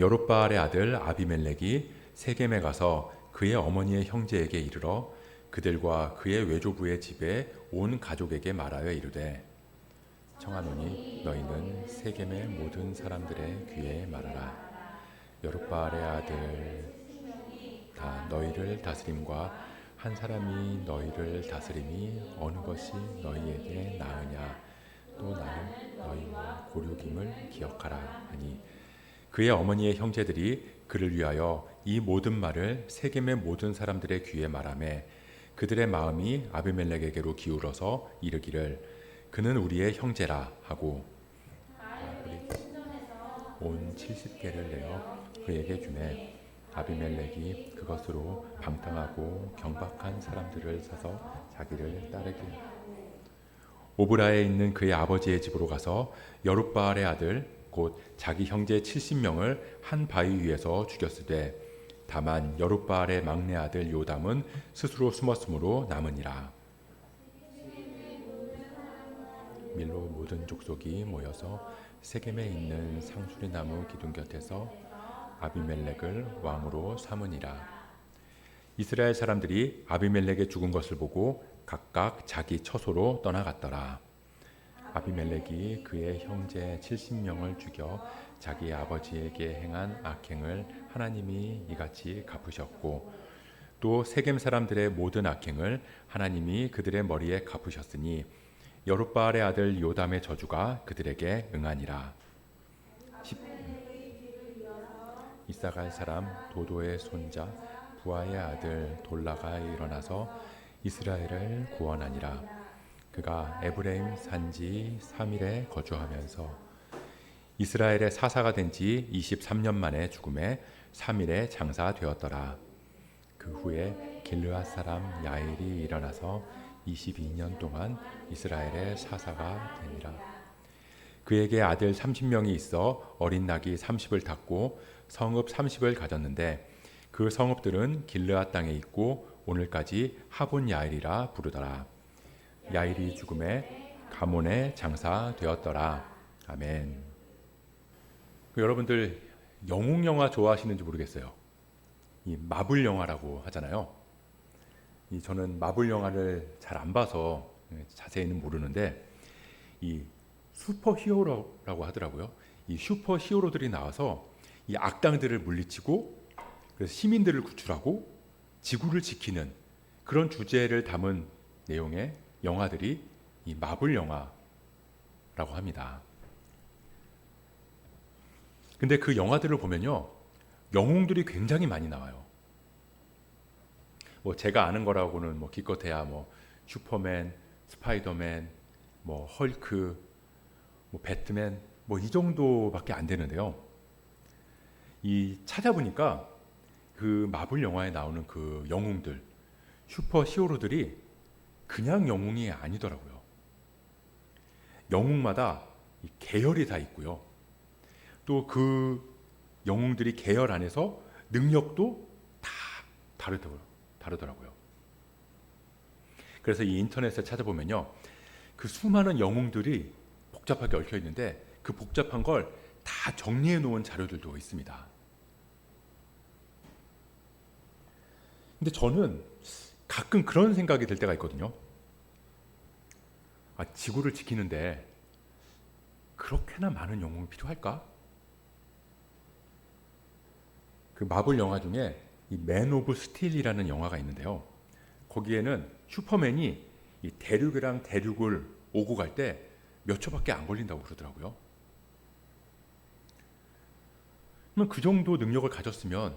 여룹바알의 아들 아비멜렉이 세겜에 가서 그의 어머니의 형제에게 이르러 그들과 그의 외조부의 집에 온 가족에게 말하여 이르되 청하노니 너희는 세겜의 모든 사람들의 귀에 말하라. 여룹바알의 아들 다 너희를 다스림과 한 사람이 너희를 다스림이 어느 것이 너희에게 나으냐. 또 나는 너희와 고륙임을 기억하라 하니 그의 어머니의 형제들이 그를 위하여 이 모든 말을 세겜의 모든 사람들의 귀에 말하매 그들의 마음이 아비멜렉에게로 기울어서 이르기를 그는 우리의 형제라 하고 온 70개를 내어 그에게 주매 아비멜렉이 그것으로 방탕하고 경박한 사람들을 사서 자기를 따르게 오브라에 있는 그의 아버지의 집으로 가서 여룹바알의 아들 곧 자기 형제 70명을 한 바위 위에서 죽였으되 다만 여룹바알의 막내 아들 요담은 스스로 숨었으므로 남으니라. 밀로 모든 족속이 모여서 세겜에 있는 상수리나무 기둥 곁에서 아비멜렉을 왕으로 삼으니라. 이스라엘 사람들이 아비멜렉의 죽은 것을 보고 각각 자기 처소로 떠나갔더라. 아비멜렉이 그의 형제 70명을 죽여 자기 아버지에게 행한 악행을 하나님이 이같이 갚으셨고 또 세겜 사람들의 모든 악행을 하나님이 그들의 머리에 갚으셨으니 여룹바알의 아들 요담의 저주가 그들에게 응하니라. 이사갈 사람 도도의 손자 부하의 아들 돌라가 일어나서 이스라엘을 구원하니라. 그가 에브레임 산지 3일에 거주하면서 이스라엘의 사사가 된 지 23년 만에 죽음에 3일에 장사되었더라. 그 후에 길르앗 사람 야일이 일어나서 22년 동안 이스라엘의 사사가 되니라. 그에게 아들 30명이 있어 어린 낙이 30을 탔고 성읍 30을 가졌는데 그 성읍들은 길르앗 땅에 있고 오늘까지 하본 야일이라 부르더라. 야일이 죽음에 가몬에 장사되었더라. 아멘. 여러분들 영웅 영화 좋아하시는지 모르겠어요. 이 마블 영화라고 하잖아요. 저는 마블 영화를 잘 안 봐서 자세히는 모르는데 이 슈퍼 히어로라고 하더라고요. 이 슈퍼 히어로들이 나와서 이 악당들을 물리치고 그래서 시민들을 구출하고 지구를 지키는 그런 주제를 담은 내용의 영화들이 이 마블 영화라고 합니다. 근데 그 영화들을 보면요, 영웅들이 굉장히 많이 나와요. 뭐 제가 아는 거라고는 뭐 기껏해야 뭐 슈퍼맨, 스파이더맨, 뭐 헐크, 뭐 배트맨 뭐 이 정도밖에 안 되는데요. 이 찾아보니까 그 마블 영화에 나오는 그 영웅들, 슈퍼 히어로들이 그냥 영웅이 아니더라고요. 영웅마다 계열이 다 있고요. 또 그 영웅들이 계열 안에서 능력도 다 다르더라고요. 그래서 이 인터넷에 찾아보면요, 그 수많은 영웅들이 복잡하게 얽혀 있는데 그 복잡한 걸 다 정리해 놓은 자료들도 있습니다. 근데 저는 가끔 그런 생각이 들 때가 있거든요. 지구를 지키는데 그렇게나 많은 영웅이 필요할까? 그 마블 영화 중에 이 맨 오브 스틸이라는 영화가 있는데요. 거기에는 슈퍼맨이 이 대륙이랑 대륙을 오고 갈 때 몇 초밖에 안 걸린다고 그러더라고요. 그러면 그 정도 능력을 가졌으면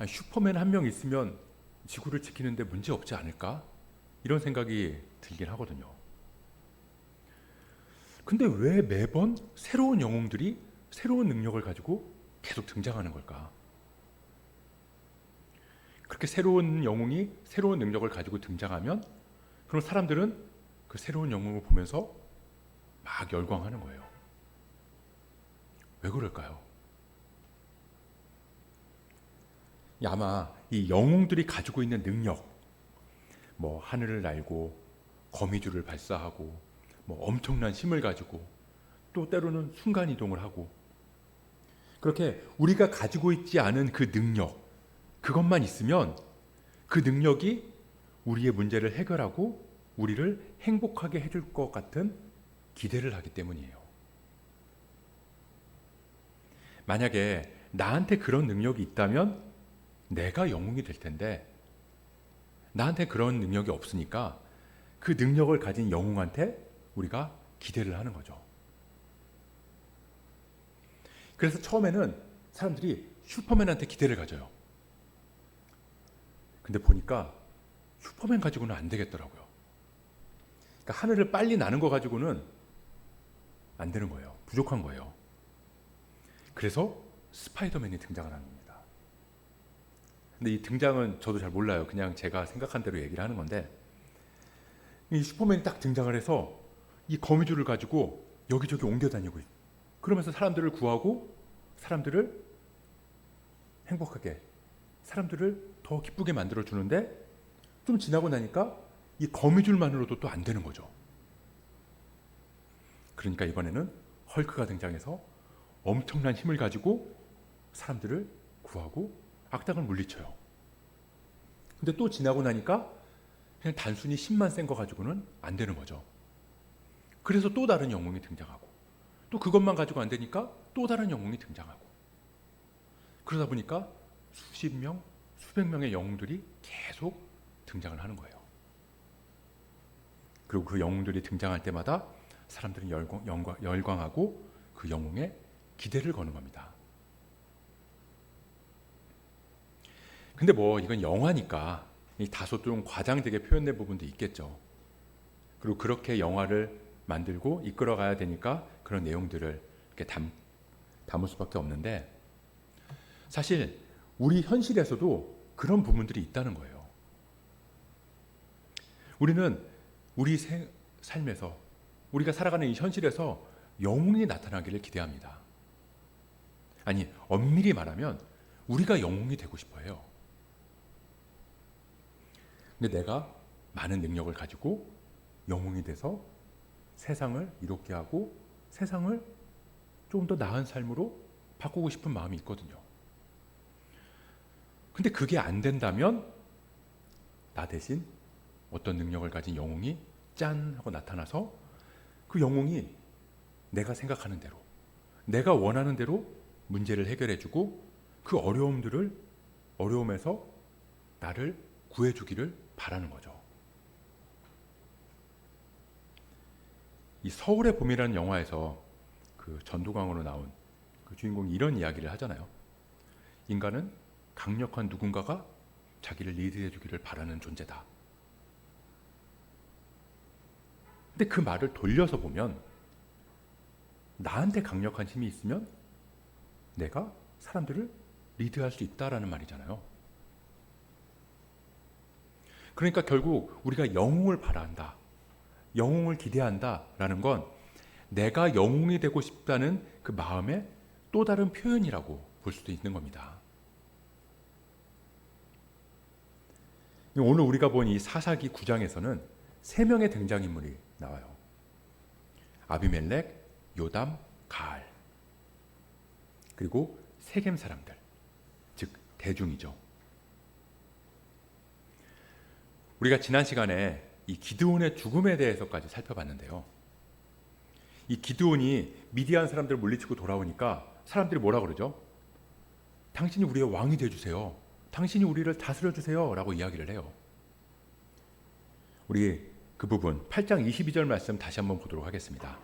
슈퍼맨 한 명 있으면 지구를 지키는데 문제 없지 않을까? 이런 생각이 들긴 하거든요. 근데 왜 매번 새로운 영웅들이 새로운 능력을 가지고 계속 등장하는 걸까? 그렇게 새로운 영웅이 새로운 능력을 가지고 등장하면 그럼 사람들은 그 새로운 영웅을 보면서 막 열광하는 거예요. 왜 그럴까요? 아마 이 영웅들이 가지고 있는 능력, 뭐 하늘을 날고 거미줄을 발사하고 뭐 엄청난 힘을 가지고 또 때로는 순간 이동을 하고 그렇게 우리가 가지고 있지 않은 그 능력, 그것만 있으면 그 능력이 우리의 문제를 해결하고 우리를 행복하게 해줄 것 같은 기대를 하기 때문이에요. 만약에 나한테 그런 능력이 있다면 내가 영웅이 될 텐데 나한테 그런 능력이 없으니까 그 능력을 가진 영웅한테 우리가 기대를 하는 거죠. 그래서 처음에는 사람들이 슈퍼맨한테 기대를 가져요. 근데 보니까 슈퍼맨 가지고는 안 되겠더라고요. 그러니까 하늘을 빨리 나는 거 가지고는 안 되는 거예요. 부족한 거예요. 그래서 스파이더맨이 등장을 하는 겁니다. 근데 이 등장은 저도 잘 몰라요. 그냥 제가 생각한 대로 얘기를 하는 건데, 이 슈퍼맨이 딱 등장을 해서 이 거미줄을 가지고 여기저기 옮겨 다니고 있어요. 그러면서 사람들을 구하고 사람들을 행복하게, 사람들을 더 기쁘게 만들어 주는데, 좀 지나고 나니까 이 거미줄만으로도 또 안 되는 거죠. 그러니까 이번에는 헐크가 등장해서 엄청난 힘을 가지고 사람들을 구하고 악당을 물리쳐요. 근데 또 지나고 나니까 그냥 단순히 힘만 센 거 가지고는 안 되는 거죠. 그래서 또 다른 영웅이 등장하고, 또 그것만 가지고 안 되니까 또 다른 영웅이 등장하고, 그러다 보니까 수십 명, 수백 명의 영웅들이 계속 등장을 하는 거예요. 그리고 그 영웅들이 등장할 때마다 사람들은 열광하고 그 영웅에 기대를 거는 겁니다. 근데 뭐 이건 영화니까 다소 좀 과장되게 표현된 부분도 있겠죠. 그리고 그렇게 영화를 만들고 이끌어가야 되니까 그런 내용들을 이렇게 담을 수밖에 없는데, 사실 우리 현실에서도 그런 부분들이 있다는 거예요. 우리는 우리 삶에서, 우리가 살아가는 이 현실에서 영웅이 나타나기를 기대합니다. 아니, 엄밀히 말하면 우리가 영웅이 되고 싶어 해요. 근데 내가 많은 능력을 가지고 영웅이 돼서 세상을 이롭게 하고 세상을 좀 더 나은 삶으로 바꾸고 싶은 마음이 있거든요. 근데 그게 안 된다면 나 대신 어떤 능력을 가진 영웅이 짠 하고 나타나서 그 영웅이 내가 생각하는 대로, 내가 원하는 대로 문제를 해결해주고 그 어려움에서 나를 구해주기를 바라는 거죠. 이 서울의 봄이라는 영화에서 그 전두광으로 나온 그 주인공이 이런 이야기를 하잖아요. 인간은 강력한 누군가가 자기를 리드해주기를 바라는 존재다. 근데 그 말을 돌려서 보면 나한테 강력한 힘이 있으면 내가 사람들을 리드할 수 있다라는 말이잖아요. 그러니까 결국 우리가 영웅을 바란다, 영웅을 기대한다라는 건 내가 영웅이 되고 싶다는 그 마음의 또 다른 표현이라고 볼 수도 있는 겁니다. 오늘 우리가 본 이 사사기 9장에서는 3명의 등장인물이 나와요. 아비멜렉, 요담, 가알. 그리고 세겜 사람들, 즉 대중이죠. 우리가 지난 시간에 이 기드온의 죽음에 대해서까지 살펴봤는데요. 이 기드온이 미디안 사람들을 물리치고 돌아오니까 사람들이 뭐라 그러죠? 당신이 우리의 왕이 되어주세요. 당신이 우리를 다스려주세요. 라고 이야기를 해요. 우리 그 부분 8장 22절 말씀 다시 한번 보도록 하겠습니다.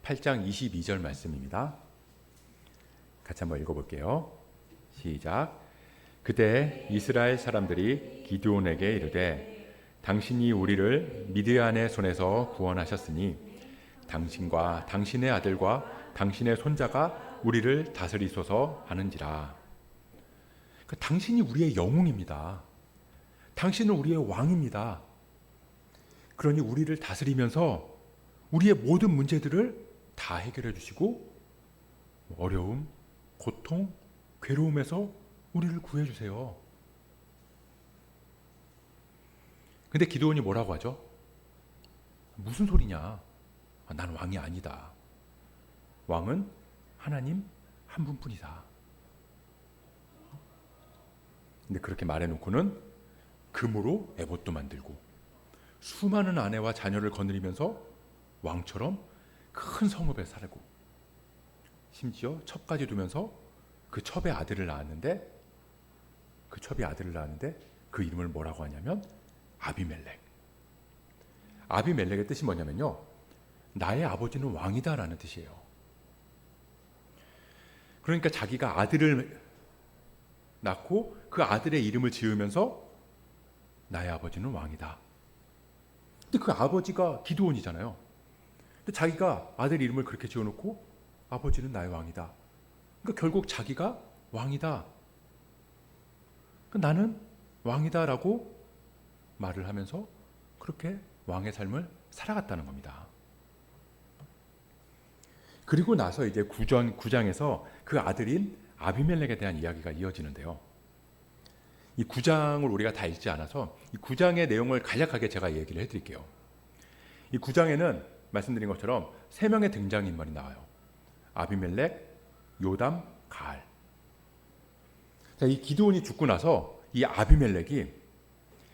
8장 22절 말씀입니다. 같이 한번 읽어볼게요. 시작. 그때 이스라엘 사람들이 기드온에게 이르되 당신이 우리를 미드안의 손에서 구원하셨으니 당신과 당신의 아들과 당신의 손자가 우리를 다스리소서 하는지라. 당신이 우리의 영웅입니다. 당신은 우리의 왕입니다. 그러니 우리를 다스리면서 우리의 모든 문제들을 다 해결해 주시고 어려움, 고통, 괴로움에서 우리를 구해 주세요. 근데 기드온이 뭐라고 하죠? 무슨 소리냐? 난 왕이 아니다. 왕은 하나님 한 분뿐이다. 근데 그렇게 말해놓고는 금으로 에봇도 만들고 수많은 아내와 자녀를 거느리면서 왕처럼 큰 성읍에 살고 심지어 첩까지 두면서 그 첩의 아들을 낳았는데 그 이름을 뭐라고 하냐면 아비멜렉. 아비멜렉의 뜻이 뭐냐면요, 나의 아버지는 왕이다라는 뜻이에요. 그러니까 자기가 아들을 낳고 그 아들의 이름을 지으면서 나의 아버지는 왕이다. 근데 그 아버지가 기드온이잖아요. 근데 자기가 아들 이름을 그렇게 지어놓고 아버지는 나의 왕이다. 그러니까 결국 자기가 왕이다. 그러니까 나는 왕이다라고 말을 하면서 그렇게 왕의 삶을 살아갔다는 겁니다. 그리고 나서 이제 9장에서 그 아들인 아비멜렉에 대한 이야기가 이어지는데요. 이 9장을 우리가 다 읽지 않아서 이 9장의 내용을 간략하게 제가 얘기를 해드릴게요. 이 9장에는 말씀드린 것처럼 3명의 등장인물이 나와요. 아비멜렉, 요담, 가알. 자, 이 기드온이 죽고 나서 이 아비멜렉이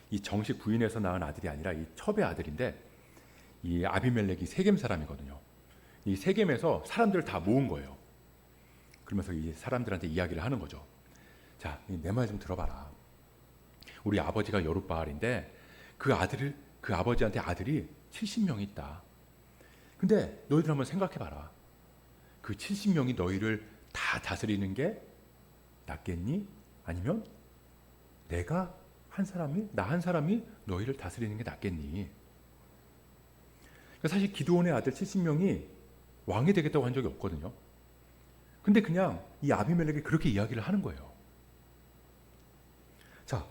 이 정식 부인에서 낳은 아들이 아니라 이 첩의 아들인데, 이 아비멜렉이 세겜 사람이거든요. 이 세겜에서 사람들을 다 모은 거예요. 그러면서 이 사람들한테 이야기를 하는 거죠. 자, 내 말 좀 들어봐라. 우리 아버지가 여룻바알인데 그 아버지한테 아들이 70명이 있다. 근데 너희들 한번 생각해봐라. 그 70명이 너희를 다 다스리는 게 낫겠니? 아니면 나 한 사람이 너희를 다스리는 게 낫겠니? 사실 기드온의 아들 70명이 왕이 되겠다고 한 적이 없거든요. 근데 그냥 이 아비멜렉이 그렇게 이야기를 하는 거예요. 자,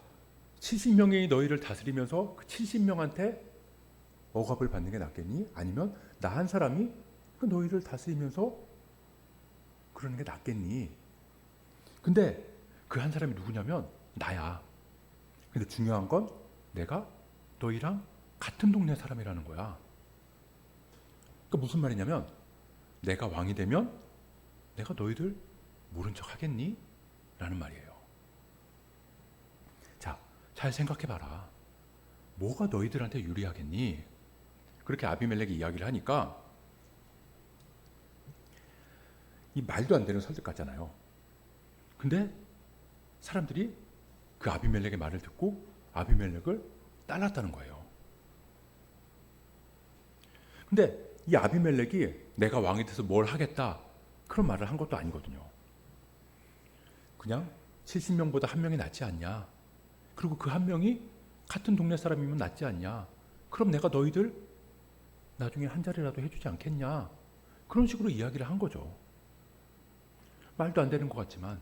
70명이 너희를 다스리면서 그 70명한테 억압을 받는 게 낫겠니? 아니면 나 한 사람이 그 너희를 다스리면서 그러는 게 낫겠니? 근데 그 한 사람이 누구냐면 나야. 근데 중요한 건 내가 너희랑 같은 동네 사람이라는 거야. 그러니까 무슨 말이냐면 내가 왕이 되면 내가 너희들 모른 척 하겠니? 라는 말이에요. 자, 잘 생각해봐라. 뭐가 너희들한테 유리하겠니? 그렇게 아비멜렉이 이야기를 하니까 이 말도 안 되는 설득 같잖아요. 근데 사람들이 그 아비멜렉의 말을 듣고 아비멜렉을 따랐다는 거예요. 근데 이 아비멜렉이 내가 왕이 돼서 뭘 하겠다 그런 말을 한 것도 아니거든요. 그냥 70명보다 한 명이 낫지 않냐. 그리고 그 한 명이 같은 동네 사람이면 낫지 않냐. 그럼 내가 너희들 나중에 한 자리라도 해주지 않겠냐. 그런 식으로 이야기를 한 거죠. 말도 안 되는 것 같지만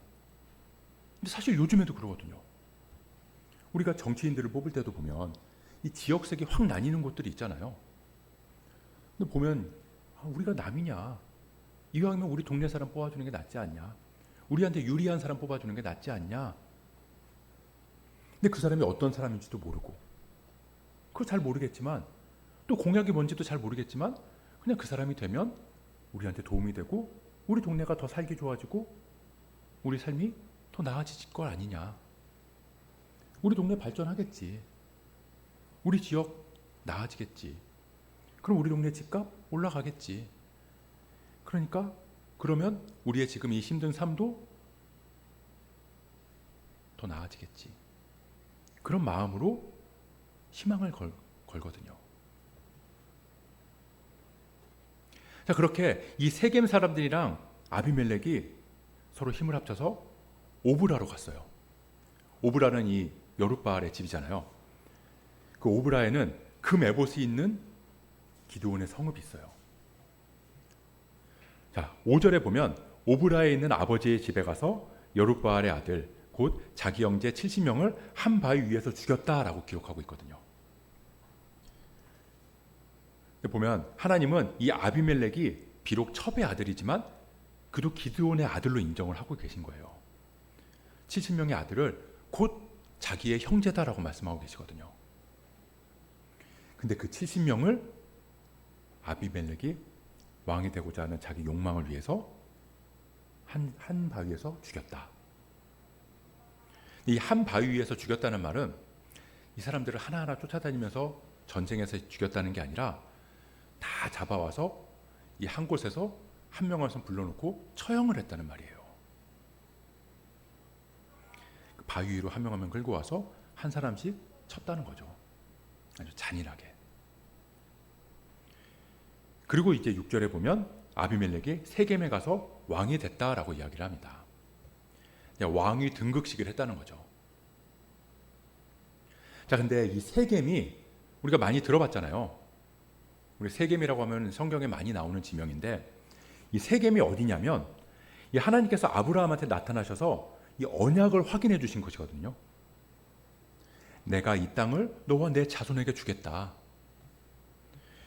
근데 사실 요즘에도 그러거든요. 우리가 정치인들을 뽑을 때도 보면 이 지역색이 확 나뉘는 곳들이 있잖아요. 근데 보면 우리가 남이냐. 이왕이면 우리 동네 사람 뽑아주는 게 낫지 않냐. 우리한테 유리한 사람 뽑아주는 게 낫지 않냐. 근데 그 사람이 어떤 사람인지도 모르고 그걸 잘 모르겠지만 또 공약이 뭔지도 잘 모르겠지만 그냥 그 사람이 되면 우리한테 도움이 되고 우리 동네가 더 살기 좋아지고 우리 삶이 더 나아질 걸 아니냐. 우리 동네 발전하겠지. 우리 지역 나아지겠지. 그럼 우리 동네 집값 올라가겠지. 그러니까 그러면 우리의 지금 이 힘든 삶도 더 나아지겠지. 그런 마음으로 희망을 걸거든요. 자, 그렇게 이 세겜 사람들이랑 아비멜렉이 서로 힘을 합쳐서 오브라로 갔어요. 오브라는 이 여룻바알의 집이잖아요. 그 오브라에는 금 에봇이 있는 기드온의 성읍이 있어요. 자, 5절에 보면 오브라에 있는 아버지의 집에 가서 여룻바알의 아들 곧 자기 형제 70명을 한 바위 위에서 죽였다라고 기록하고 있거든요. 보면 하나님은 이 아비멜렉이 비록 첩의 아들이지만 그도 기드온의 아들로 인정을 하고 계신 거예요. 70명의 아들을 곧 자기의 형제다라고 말씀하고 계시거든요. 근데 그 70명을 아비멜렉이 왕이 되고자 하는 자기 욕망을 위해서 한 바위에서 죽였다. 이 한 바위 위에서 죽였다는 말은 이 사람들을 하나하나 쫓아다니면서 전쟁에서 죽였다는 게 아니라 다 잡아와서 이 한 곳에서 한 명을 불러놓고 처형을 했다는 말이에요. 그 바위 위로 한 명 한 명 끌고 와서 한 사람씩 쳤다는 거죠. 아주 잔인하게. 그리고 이제 6절에 보면 아비멜렉이 세겜에 가서 왕이 됐다라고 이야기를 합니다. 왕위 등극식을 했다는 거죠. 자, 근데 이 세겜이 우리가 많이 들어봤잖아요. 우리 세겜이라고 하면 성경에 많이 나오는 지명인데, 이 세겜이 어디냐면 이 하나님께서 아브라함한테 나타나셔서 이 언약을 확인해 주신 것이거든요. 내가 이 땅을 너와 내 자손에게 주겠다.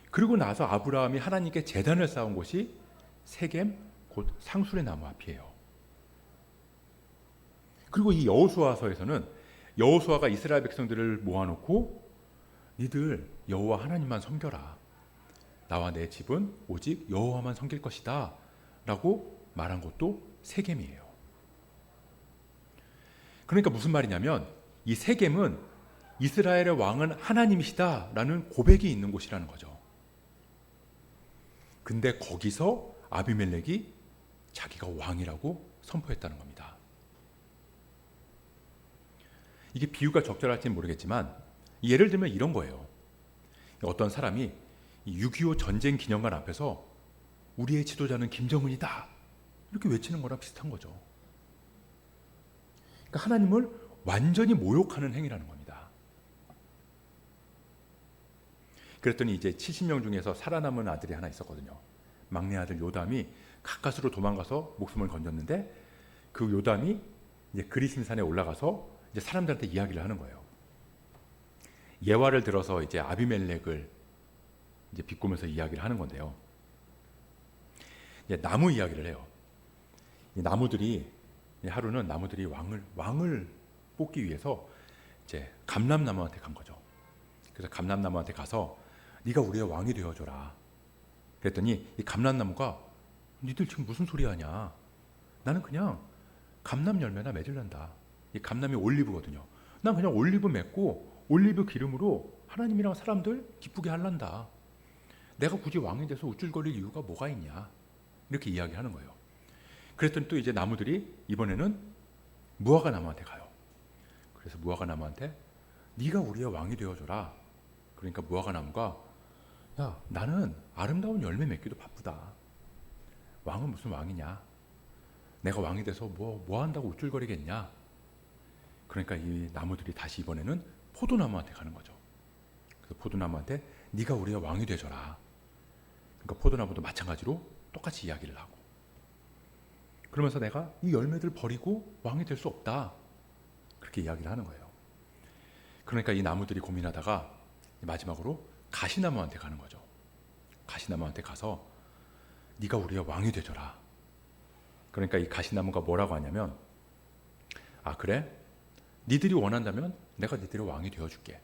그리고 나서 아브라함이 하나님께 제단을 쌓은 곳이 세겜 곧 상수리 나무 앞이에요. 그리고 이 여호수아서에서는 여호수아가 이스라엘 백성들을 모아놓고 니들 여호와 하나님만 섬겨라. 나와 내 집은 오직 여호와만 섬길 것이다 라고 말한 것도 세겜이에요. 그러니까 무슨 말이냐면 이 세겜은 이스라엘의 왕은 하나님이시다 라는 고백이 있는 곳이라는 거죠. 근데 거기서 아비멜렉이 자기가 왕이라고 선포했다는 겁니다. 이게 비유가 적절할지는 모르겠지만 예를 들면 이런 거예요. 어떤 사람이 6.25 전쟁 기념관 앞에서 우리의 지도자는 김정은이다 이렇게 외치는 거랑 비슷한 거죠. 그러니까 하나님을 완전히 모욕하는 행위라는 겁니다. 그랬더니 이제 70명 중에서 살아남은 아들이 하나 있었거든요. 막내 아들 요담이 가까스로 도망가서 목숨을 건졌는데 그 요담이 이제 그리심산에 올라가서 이제 사람들한테 이야기를 하는 거예요. 예화를 들어서 이제 아비멜렉을 이제 비꼬면서 이야기를 하는 건데요. 이제 나무 이야기를 해요. 이 나무들이 하루는 나무들이 왕을 뽑기 위해서 이제 감람나무한테 간 거죠. 그래서 감람나무한테 가서 네가 우리의 왕이 되어줘라. 그랬더니 이 감람나무가 니들 지금 무슨 소리 하냐? 나는 그냥 감람 열매나 맺으란다. 이 감람이 올리브거든요. 난 그냥 올리브 맺고 올리브 기름으로 하나님이랑 사람들 기쁘게 할란다. 내가 굳이 왕이 돼서 우쭐거릴 이유가 뭐가 있냐? 이렇게 이야기하는 거예요. 그랬더니 또 이제 나무들이 이번에는 무화과 나무한테 가요. 그래서 무화과 나무한테 네가 우리의 왕이 되어줘라. 그러니까 무화과 나무가 야, 나는 아름다운 열매 맺기도 바쁘다. 왕은 무슨 왕이냐? 내가 왕이 돼서 뭐 한다고 우쭐거리겠냐? 그러니까 이 나무들이 다시 이번에는 포도나무한테 가는 거죠. 그래서 포도나무한테 네가 우리의 왕이 되줘라. 그러니까 포도나무도 마찬가지로 똑같이 이야기를 하고 그러면서 내가 이 열매들 버리고 왕이 될 수 없다. 그렇게 이야기를 하는 거예요. 그러니까 이 나무들이 고민하다가 마지막으로 가시나무한테 가는 거죠. 가시나무한테 가서 네가 우리의 왕이 되줘라. 그러니까 이 가시나무가 뭐라고 하냐면 아 그래? 니들이 원한다면 내가 니들의 왕이 되어줄게.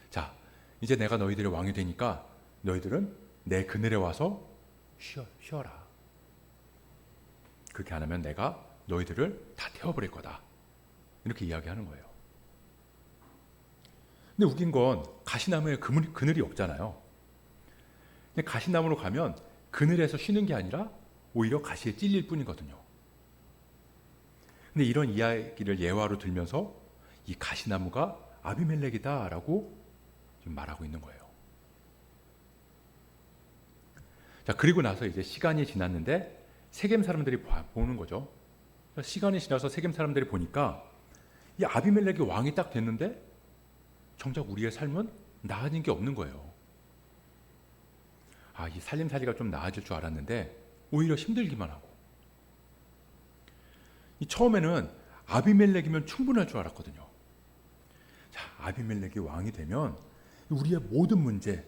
자, 이제 내가 너희들의 왕이 되니까 너희들은 내 그늘에 와서 쉬어라. 그렇게 안 하면 내가 너희들을 다 태워버릴 거다. 이렇게 이야기하는 거예요. 근데 웃긴 건 가시나무에 그늘이 없잖아요. 근데 가시나무로 가면 그늘에서 쉬는 게 아니라 오히려 가시에 찔릴 뿐이거든요. 근데 이런 이야기를 예화로 들면서 이 가시나무가 아비멜렉이다라고 지금 말하고 있는 거예요. 자, 그리고 나서 이제 시간이 지났는데 세겜 사람들이 보는 거죠. 시간이 지나서 세겜 사람들이 보니까 이 아비멜렉이 왕이 딱 됐는데 정작 우리의 삶은 나아진 게 없는 거예요. 아, 이 살림살이가 좀 나아질 줄 알았는데 오히려 힘들기만 하고. 처음에는 아비멜렉이면 충분할 줄 알았거든요. 자, 아비멜렉이 왕이 되면 우리의 모든 문제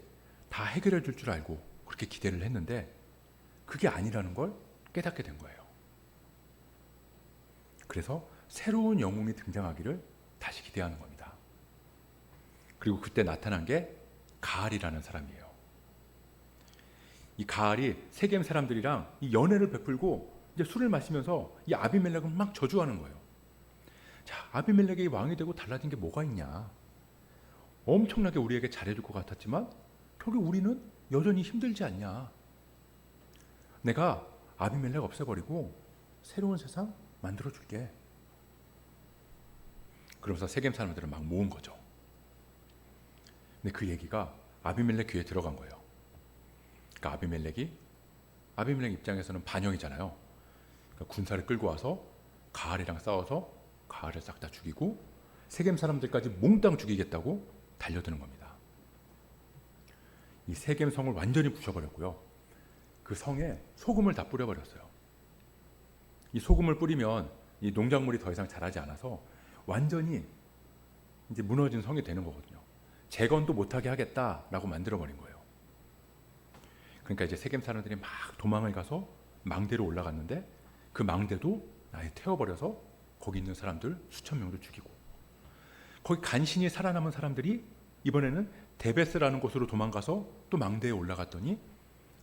다 해결해 줄 줄 알고 그렇게 기대를 했는데 그게 아니라는 걸 깨닫게 된 거예요. 그래서 새로운 영웅이 등장하기를 다시 기대하는 겁니다. 그리고 그때 나타난 게 가알이라는 사람이에요. 이 가알이 세겜 사람들이랑 이 연애를 베풀고 이제 술을 마시면서 이 아비멜렉은 막 저주하는 거예요. 자, 아비멜렉이 왕이 되고 달라진 게 뭐가 있냐? 엄청나게 우리에게 잘해줄 것 같았지만 결국 우리는 여전히 힘들지 않냐? 내가 아비멜렉 없애버리고 새로운 세상 만들어줄게. 그러면서 세겜 사람들은 막 모은 거죠. 근데 그 얘기가 아비멜렉 귀에 들어간 거예요. 그러니까 아비멜렉 입장에서는 반영이잖아요. 그러니까 군사를 끌고 와서 가알이랑 싸워서 가알을 싹 다 죽이고 세겜 사람들까지 몽땅 죽이겠다고 달려드는 겁니다. 이 세겜 성을 완전히 부셔버렸고요. 그 성에 소금을 다 뿌려버렸어요. 이 소금을 뿌리면 이 농작물이 더 이상 자라지 않아서 완전히 이제 무너진 성이 되는 거거든요. 재건도 못하게 하겠다라고 만들어버린 거예요. 그러니까 이제 세겜 사람들이 막 도망을 가서 망대로 올라갔는데 그 망대도 아예 태워버려서 거기 있는 사람들 수천 명도 죽이고, 거기 간신히 살아남은 사람들이 이번에는 데베스라는 곳으로 도망가서 또 망대에 올라갔더니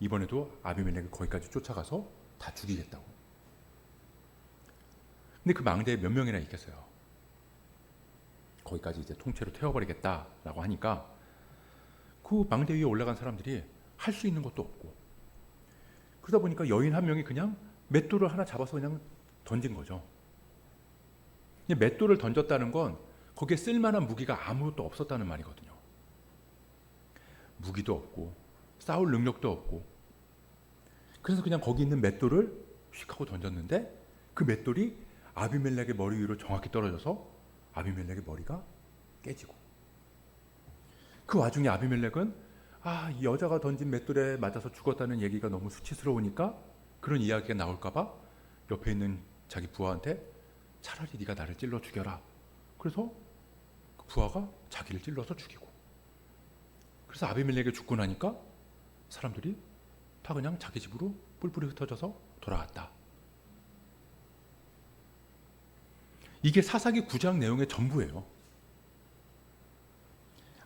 이번에도 아비멜렉이 거기까지 쫓아가서 다 죽이겠다고. 근데 그 망대에 몇 명이나 있겠어요. 거기까지 이제 통째로 태워버리겠다라고 하니까 그 망대 위에 올라간 사람들이 할 수 있는 것도 없고, 그러다 보니까 여인 한 명이 그냥 맷돌을 하나 잡아서 그냥 던진 거죠. 맷돌을 던졌다는 건 거기에 쓸만한 무기가 아무것도 없었다는 말이거든요. 무기도 없고 싸울 능력도 없고, 그래서 그냥 거기 있는 맷돌을 휙 하고 던졌는데 그 맷돌이 아비멜렉의 머리 위로 정확히 떨어져서 아비멜렉의 머리가 깨지고, 그 와중에 아비멜렉은 이 여자가 던진 맷돌에 맞아서 죽었다는 얘기가 너무 수치스러우니까 그런 이야기가 나올까봐 옆에 있는 자기 부하한테 차라리 네가 나를 찔러 죽여라. 그래서 그 부하가 자기를 찔러서 죽이고, 그래서 아비멜렉이 죽고 나니까 사람들이 다 그냥 자기 집으로 뿔뿔이 흩어져서 돌아왔다. 이게 사사기 9장 내용의 전부예요.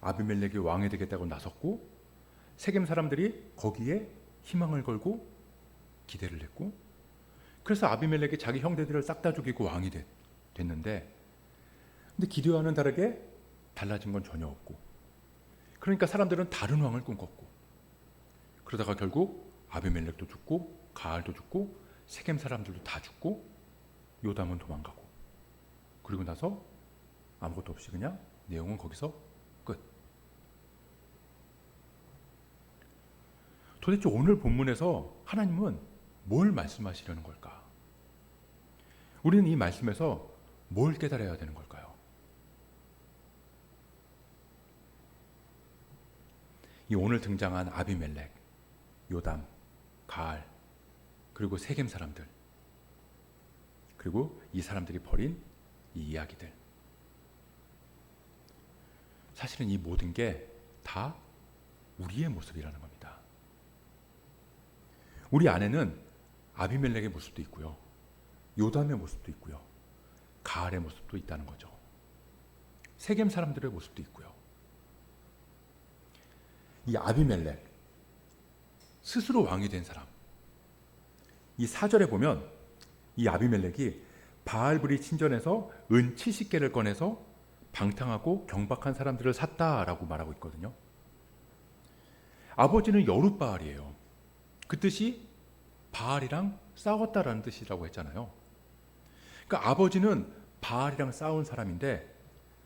아비멜렉이 왕이 되겠다고 나섰고 세겜 사람들이 거기에 희망을 걸고 기대를 했고, 그래서 아비멜렉이 자기 형제들을 싹 다 죽이고 왕이 됐는데, 근데 기대와는 다르게 달라진 건 전혀 없고, 그러니까 사람들은 다른 왕을 꿈꿨고, 그러다가 결국 아비멜렉도 죽고 가알도 죽고 세겜 사람들도 다 죽고 요담은 도망가고, 그리고 나서 아무것도 없이 그냥 내용은 거기서 끝. 도대체 오늘 본문에서 하나님은 뭘 말씀하시려는 걸까? 우리는 이 말씀에서 뭘 깨달아야 되는 걸까요? 이 오늘 등장한 아비멜렉, 요담, 가알, 그리고 세겜 사람들, 그리고 이 사람들이 벌인 이 이야기들, 사실은 이 모든 게 다 우리의 모습이라는 겁니다. 우리 안에는 아비멜렉의 모습도 있고요, 요담의 모습도 있고요, 가알의 모습도 있다는 거죠. 세겜 사람들의 모습도 있고요. 이 아비멜렉, 스스로 왕이 된 사람, 이 4절에 보면 이 아비멜렉이 바알불이 친전에서 은 70개를 꺼내서 방탕하고 경박한 사람들을 샀다라고 말하고 있거든요. 아버지는 여룻바알이에요. 그 뜻이 바알이랑 싸웠다라는 뜻이라고 했잖아요. 그러니까 아버지는 바알이랑 싸운 사람인데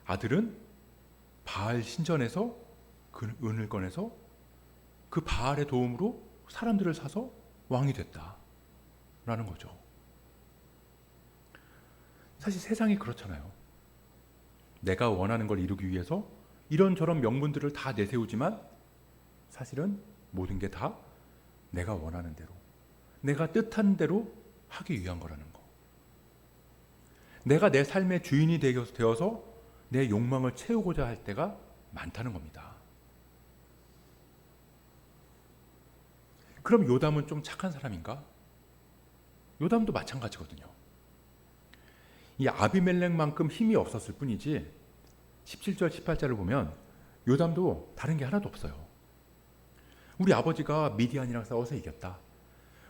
아들은 바알 신전에서 그 은을 꺼내서 그 바알의 도움으로 사람들을 사서 왕이 됐다라는 거죠. 사실 세상이 그렇잖아요. 내가 원하는 걸 이루기 위해서 이런저런 명분들을 다 내세우지만 사실은 모든 게 다 내가 원하는 대로, 내가 뜻하는 대로 하기 위한 거라는 거. 내가 내 삶의 주인이 되어서 내 욕망을 채우고자 할 때가 많다는 겁니다. 그럼 요담은 좀 착한 사람인가? 요담도 마찬가지거든요. 이 아비멜렉만큼 힘이 없었을 뿐이지 17절 18절을 보면 요담도 다른 게 하나도 없어요. 우리 아버지가 미디안이랑 싸워서 이겼다.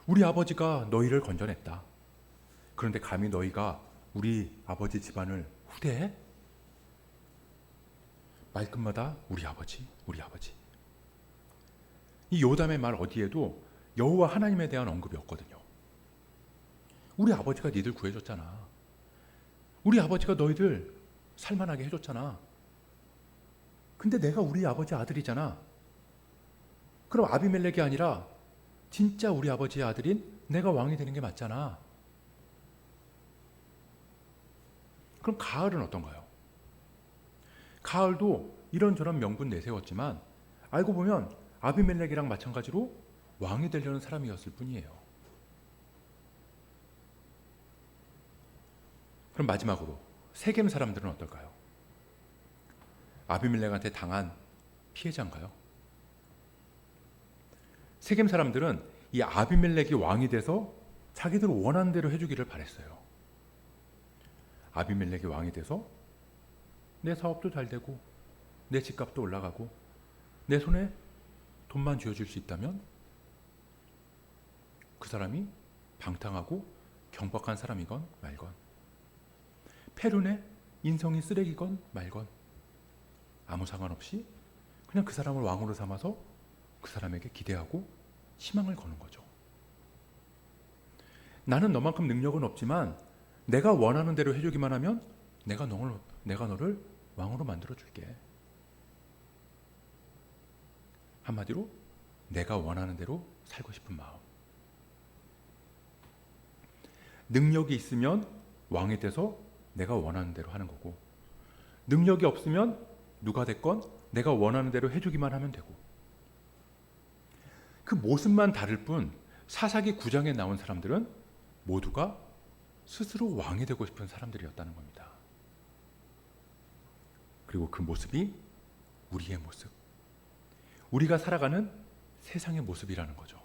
우리 아버지가 너희를 건져냈다. 그런데 감히 너희가 우리 아버지 집안을 후대해? 말끝마다 우리 아버지, 우리 아버지. 이 요담의 말 어디에도 여호와 하나님에 대한 언급이 없거든요. 우리 아버지가 니들 구해줬잖아. 우리 아버지가 너희들 살만하게 해줬잖아. 근데 내가 우리 아버지 아들이잖아. 그럼 아비멜렉이 아니라 진짜 우리 아버지의 아들인 내가 왕이 되는 게 맞잖아. 그럼 가을은 어떤가요? 가을도 이런저런 명분 내세웠지만 알고 보면 아비멜렉이랑 마찬가지로 왕이 되려는 사람이었을 뿐이에요. 그럼 마지막으로 세겜 사람들은 어떨까요? 아비멜렉한테 당한 피해자인가요? 세겜 사람들은 이 아비멜렉이 왕이 돼서 자기들 원하는 대로 해주기를 바랬어요. 아비멜렉이 왕이 돼서 내 사업도 잘 되고 내 집값도 올라가고 내 손에 돈만 쥐어줄 수 있다면 그 사람이 방탕하고 경박한 사람이건 말건, 페륜의 인성이 쓰레기건 말건 아무 상관없이 그냥 그 사람을 왕으로 삼아서 그 사람에게 기대하고 희망을 거는 거죠. 나는 너만큼 능력은 없지만 내가 원하는 대로 해주기만 하면 내가 너를 왕으로 만들어줄게. 한마디로 내가 원하는 대로 살고 싶은 마음. 능력이 있으면 왕이 돼서 내가 원하는 대로 하는 거고, 능력이 없으면 누가 됐건 내가 원하는 대로 해주기만 하면 되고, 그 모습만 다를 뿐 사사기 9장에 나온 사람들은 모두가 스스로 왕이 되고 싶은 사람들이었다는 겁니다. 그리고 그 모습이 우리의 모습, 우리가 살아가는 세상의 모습이라는 거죠.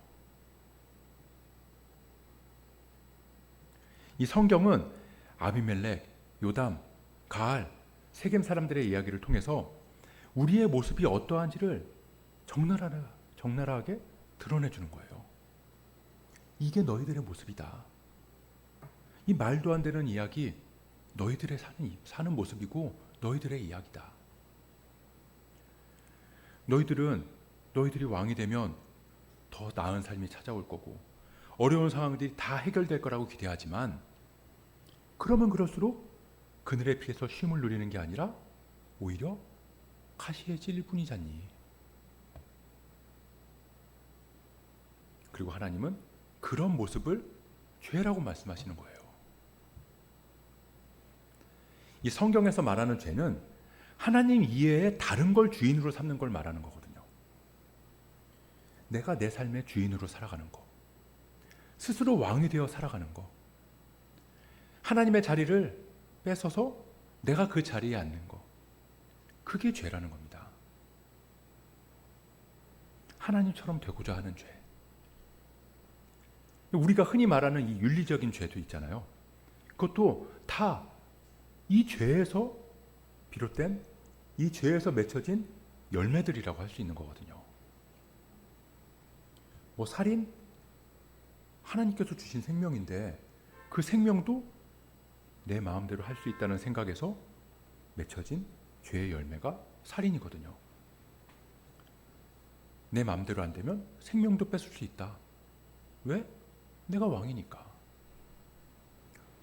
이 성경은 아비멜렉, 요담, 가알, 세겜 사람들의 이야기를 통해서 우리의 모습이 어떠한지를 적나라하게 드러내주는 거예요. 이게 너희들의 모습이다. 이 말도 안 되는 이야기 너희들의 사는 모습이고 너희들의 이야기다. 너희들이 왕이 되면 더 나은 삶이 찾아올 거고 어려운 상황들이 다 해결될 거라고 기대하지만 그러면 그럴수록 그늘의 피에서 쉼을 누리는 게 아니라 오히려 가시에 찔릴 뿐이잖니. 그리고 하나님은 그런 모습을 죄라고 말씀하시는 거예요. 이 성경에서 말하는 죄는 하나님 이외에 다른 걸 주인으로 삼는 걸 말하는 거거든요. 내가 내 삶의 주인으로 살아가는 거, 스스로 왕이 되어 살아가는 거, 하나님의 자리를 뺏어서 내가 그 자리에 앉는 거, 그게 죄라는 겁니다. 하나님처럼 되고자 하는 죄. 우리가 흔히 말하는 이 윤리적인 죄도 있잖아요. 그것도 다 이 죄에서 비롯된, 이 죄에서 맺혀진 열매들이라고 할 수 있는 거거든요. 뭐 살인, 하나님께서 주신 생명인데 그 생명도 내 마음대로 할 수 있다는 생각에서 맺혀진 죄의 열매가 살인이거든요. 내 마음대로 안 되면 생명도 뺏을 수 있다. 왜? 내가 왕이니까.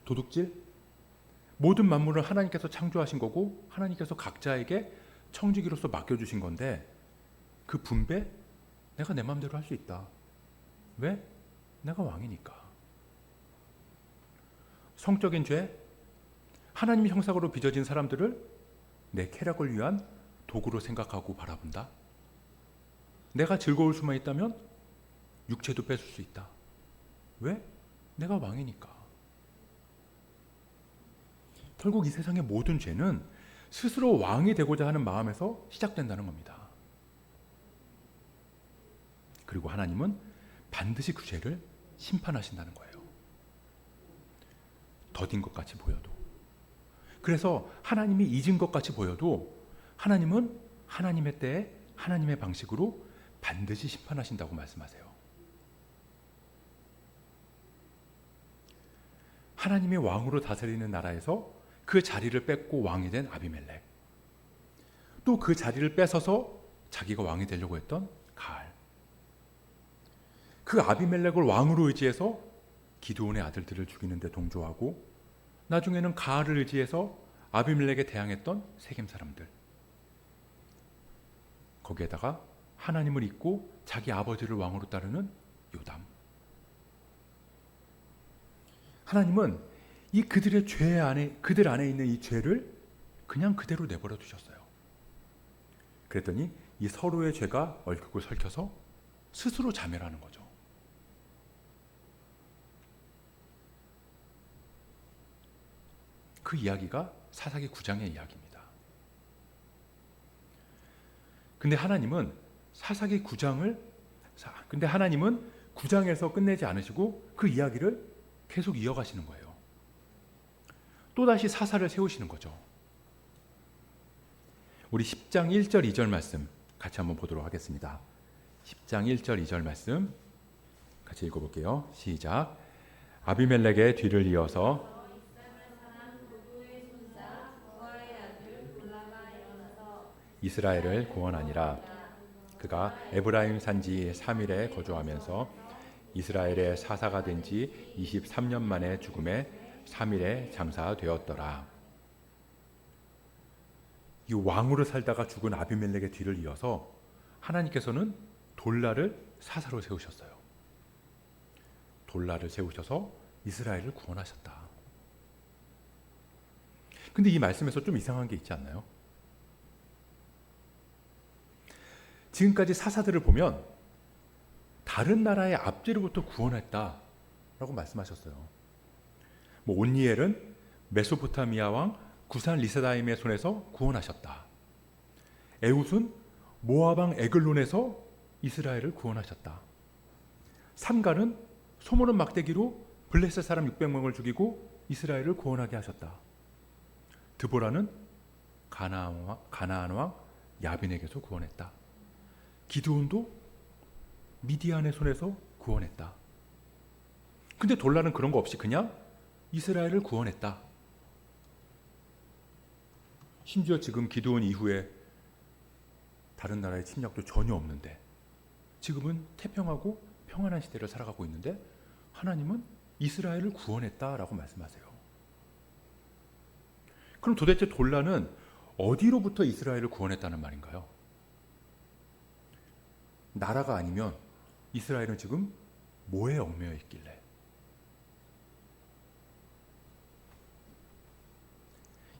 도둑질, 모든 만물을 하나님께서 창조하신 거고 하나님께서 각자에게 청지기로서 맡겨주신 건데 그 분배, 내가 내 마음대로 할 수 있다. 왜? 내가 왕이니까. 성적인 죄, 하나님의 형상으로 빚어진 사람들을 내 쾌락을 위한 도구로 생각하고 바라본다. 내가 즐거울 수만 있다면 육체도 뺏을 수 있다. 왜? 내가 왕이니까. 결국 이 세상의 모든 죄는 스스로 왕이 되고자 하는 마음에서 시작된다는 겁니다. 그리고 하나님은 반드시 그 죄를 심판하신다는 거예요. 더딘 것 같이 보여도. 그래서 하나님이 잊은 것 같이 보여도 하나님은 하나님의 때에 하나님의 방식으로 반드시 심판하신다고 말씀하세요. 하나님의 왕으로 다스리는 나라에서 그 자리를 뺏고 왕이 된 아비멜렉, 또 그 자리를 뺏어서 자기가 왕이 되려고 했던 가알, 그 아비멜렉을 왕으로 의지해서 기드온의 아들들을 죽이는 데 동조하고 나중에는 가알을 의지해서 아비멜렉에 대항했던 세겜 사람들, 거기에다가 하나님을 잊고 자기 아버지를 왕으로 따르는 요담. 하나님은 이 그들의 죄 안에, 그들 안에 있는 이 죄를 그냥 그대로 내버려 두셨어요. 그랬더니 이 서로의 죄가 얽히고 설켜서 스스로 자멸하는 거죠. 그 이야기가 사사기 9장의 이야기입니다. 근데 하나님은 9장에서 끝내지 않으시고 그 이야기를 계속 이어가시는 거예요. 또다시 사사를 세우시는 거죠. 우리 10장 1절 2절 말씀 같이 한번 보도록 하겠습니다. 10장 1절 2절 말씀 같이 읽어볼게요. 시작. 아비멜렉의 뒤를 이어서 이스라엘을 구원하니라. 그가 에브라임 산지 3일에 거주하면서 이스라엘의 사사가 된 지 23년 만에 죽음에 3일에 장사되었더라. 이 왕으로 살다가 죽은 아비멜렉의 뒤를 이어서 하나님께서는 돌라를 사사로 세우셨어요. 돌라를 세우셔서 이스라엘을 구원하셨다. 근데 이 말씀에서 좀 이상한 게 있지 않나요? 지금까지 사사들을 보면 다른 나라의 압제로부터 구원했다라고 말씀하셨어요. 온니엘은 메소포타미아 왕 구산 리세다임의 손에서 구원하셨다. 에훗은 모압 왕 에글론에서 이스라엘을 구원하셨다. 삼갈은 소모론 막대기로 블레셋 사람 600명을 죽이고 이스라엘을 구원하게 하셨다. 드보라는 가나안 왕 야빈에게서 구원했다. 기드온도 미디안의 손에서 구원했다. 근데 돌라는 그런 거 없이 그냥 이스라엘을 구원했다. 심지어 지금 기드온 이후에 다른 나라의 침략도 전혀 없는데, 지금은 태평하고 평안한 시대를 살아가고 있는데 하나님은 이스라엘을 구원했다라고 말씀하세요. 그럼 도대체 돌라는 어디로부터 이스라엘을 구원했다는 말인가요? 나라가 아니면 이스라엘은 지금 뭐에 얽매여 있길래?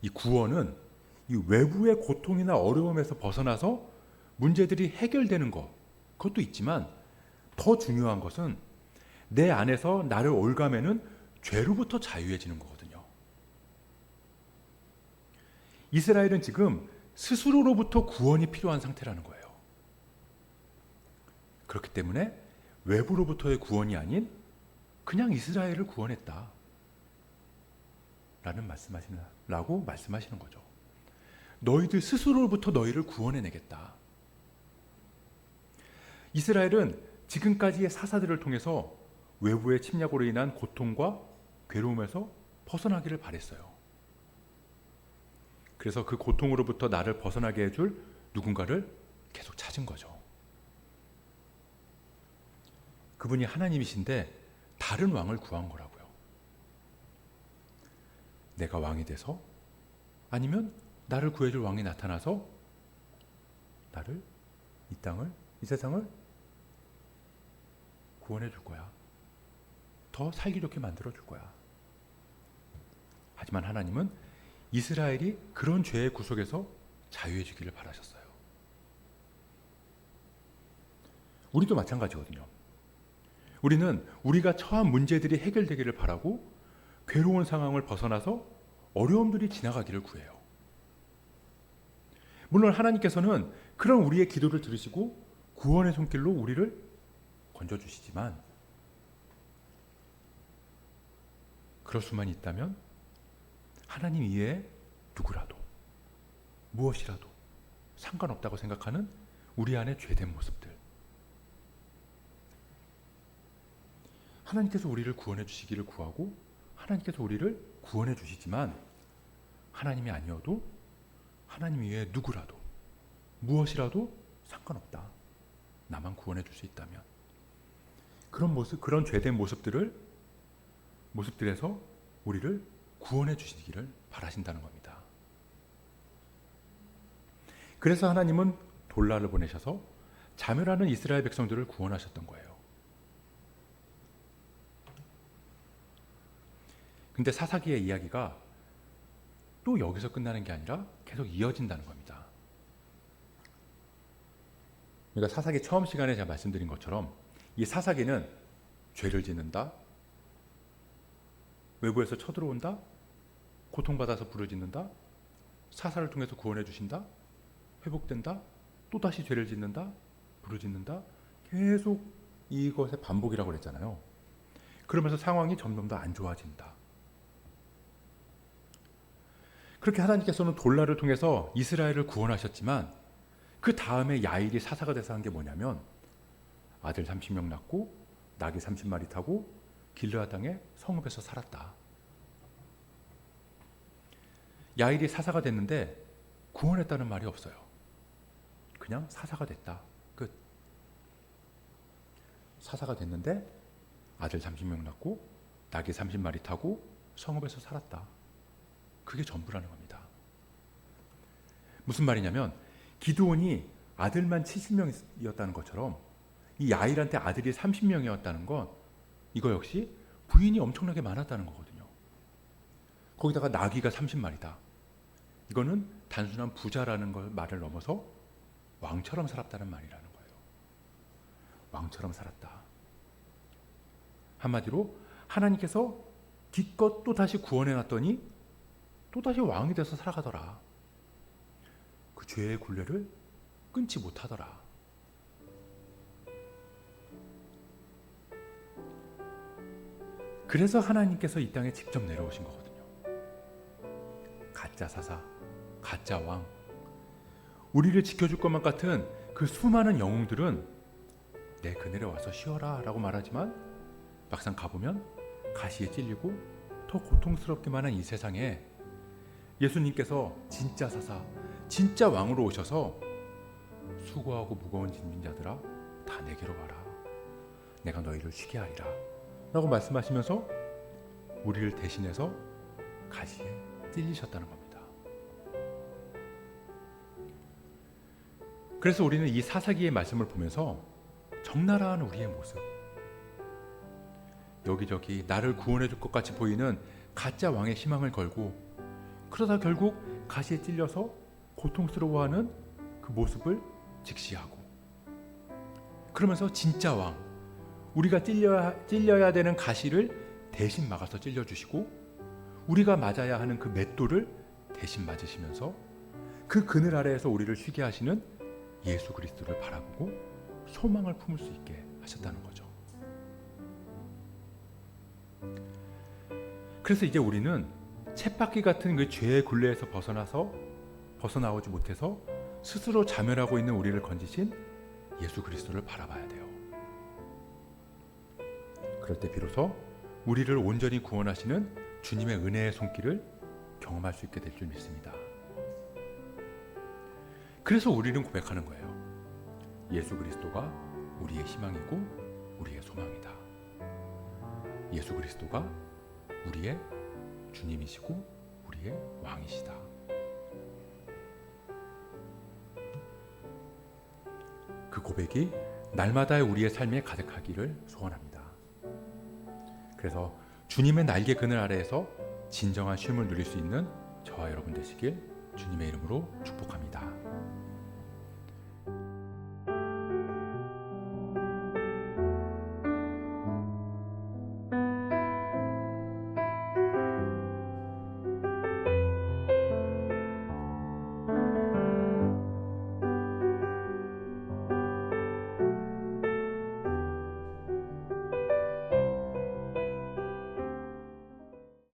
이 구원은 이 외부의 고통이나 어려움에서 벗어나서 문제들이 해결되는 것, 그것도 있지만 더 중요한 것은 내 안에서 나를 올가매는 죄로부터 자유해지는 거거든요. 이스라엘은 지금 스스로로부터 구원이 필요한 상태라는 거예요. 그렇기 때문에 외부로부터의 구원이 아닌 그냥 이스라엘을 구원했다 라고 말씀하시는 거죠. 너희들 스스로로부터 너희를 구원해내겠다. 이스라엘은 지금까지의 사사들을 통해서 외부의 침략으로 인한 고통과 괴로움에서 벗어나기를 바랬어요. 그래서 그 고통으로부터 나를 벗어나게 해줄 누군가를 계속 찾은 거죠. 그분이 하나님이신데 다른 왕을 구한 거라고요. 내가 왕이 돼서, 아니면 나를 구해줄 왕이 나타나서 나를, 이 세상을 구원해 줄 거야. 더 살기 좋게 만들어 줄 거야. 하지만 하나님은 이스라엘이 그런 죄의 구속에서 자유해 주기를 바라셨어요. 우리도 마찬가지거든요. 우리는 우리가 처한 문제들이 해결되기를 바라고 괴로운 상황을 벗어나서 어려움들이 지나가기를 구해요. 물론 하나님께서는 그런 우리의 기도를 들으시고 구원의 손길로 우리를 건져주시지만, 그럴 수만 있다면 하나님 이외에 누구라도, 무엇이라도 상관없다고 생각하는 우리 안에 죄된 모습들, 하나님께서 우리를 구원해 주시기를 구하고 하나님께서 우리를 구원해 주시지만 하나님이 아니어도 하나님 외에 누구라도 무엇이라도 상관없다. 나만 구원해 줄 수 있다면. 그런 모습, 그런 죄된 모습들에서 우리를 구원해 주시기를 바라신다는 겁니다. 그래서 하나님은 돌라를 보내셔서 자멸하는 이스라엘 백성들을 구원하셨던 거예요. 근데 사사기의 이야기가 또 여기서 끝나는 게 아니라 계속 이어진다는 겁니다. 그러니까 사사기 처음 시간에 제가 말씀드린 것처럼 이 사사기는 죄를 짓는다, 외부에서 쳐들어온다, 고통받아서 부르짖는다, 사사를 통해서 구원해 주신다, 회복된다, 또다시 죄를 짓는다, 부르짖는다, 계속 이것의 반복이라고 그랬잖아요. 그러면서 상황이 점점 더 안 좋아진다. 그렇게 하나님께서는 돌라를 통해서 이스라엘을 구원하셨지만 그 다음에 야일이 사사가 돼서 한 게 뭐냐면 아들 30명 낳고 나귀 30마리 타고 길르앗 땅에 성읍에서 살았다. 야일이 사사가 됐는데 구원했다는 말이 없어요. 그냥 사사가 됐다. 끝. 사사가 됐는데 아들 30명 낳고 나귀 30마리 타고 성읍에서 살았다. 그게 전부라는 겁니다. 무슨 말이냐면 기드온이 아들만 70명이었다는 것처럼 이 야일한테 아들이 30명이었다는 건 이거 역시 부인이 엄청나게 많았다는 거거든요. 거기다가 나귀가 30마리다. 이거는 단순한 부자라는 걸 말을 넘어서 왕처럼 살았다는 말이라는 거예요. 왕처럼 살았다. 한마디로 하나님께서 기껏 또 다시 구원해놨더니 또다시 왕이 돼서 살아가더라. 그 죄의 굴레를 끊지 못하더라. 그래서 하나님께서 이 땅에 직접 내려오신 거거든요. 가짜 사사, 가짜 왕, 우리를 지켜줄 것만 같은 그 수많은 영웅들은 내 그늘에 와서 쉬어라 라고 말하지만 막상 가보면 가시에 찔리고 더 고통스럽기만 한 이 세상에 예수님께서 진짜 사사, 진짜 왕으로 오셔서 수고하고 무거운 짐진 자들아 다 내게로 와라. 내가 너희를 쉬게 하리라 라고 말씀하시면서 우리를 대신해서 가시에 찔리셨다는 겁니다. 그래서 우리는 이 사사기의 말씀을 보면서 적나라한 우리의 모습, 여기저기 나를 구원해 줄 것 같이 보이는 가짜 왕의 희망을 걸고 그러다 결국 가시에 찔려서 고통스러워하는 그 모습을 직시하고 그러면서 진짜 왕, 우리가 찔려야 되는 가시를 대신 막아서 찔려주시고 우리가 맞아야 하는 그 맷돌을 대신 맞으시면서 그 그늘 아래에서 우리를 쉬게 하시는 예수 그리스도를 바라보고 소망을 품을 수 있게 하셨다는 거죠. 그래서 이제 우리는 쳇바퀴 같은 그 죄의 굴레에서 벗어나오지 못해서 스스로 자멸하고 있는 우리를 건지신 예수 그리스도를 바라봐야 돼요. 그럴 때 비로소 우리를 온전히 구원하시는 주님의 은혜의 손길을 경험할 수 있게 될 줄 믿습니다. 그래서 우리는 고백하는 거예요. 예수 그리스도가 우리의 희망이고 우리의 소망이다. 예수 그리스도가 우리의 주님이시고 우리의 왕이시다. 그 고백이 날마다의 우리의 삶에 가득하기를 소원합니다. 그래서 주님의 날개 그늘 아래에서 진정한 쉼을 누릴 수 있는 저와 여러분 되시길 주님의 이름으로 축복합니다.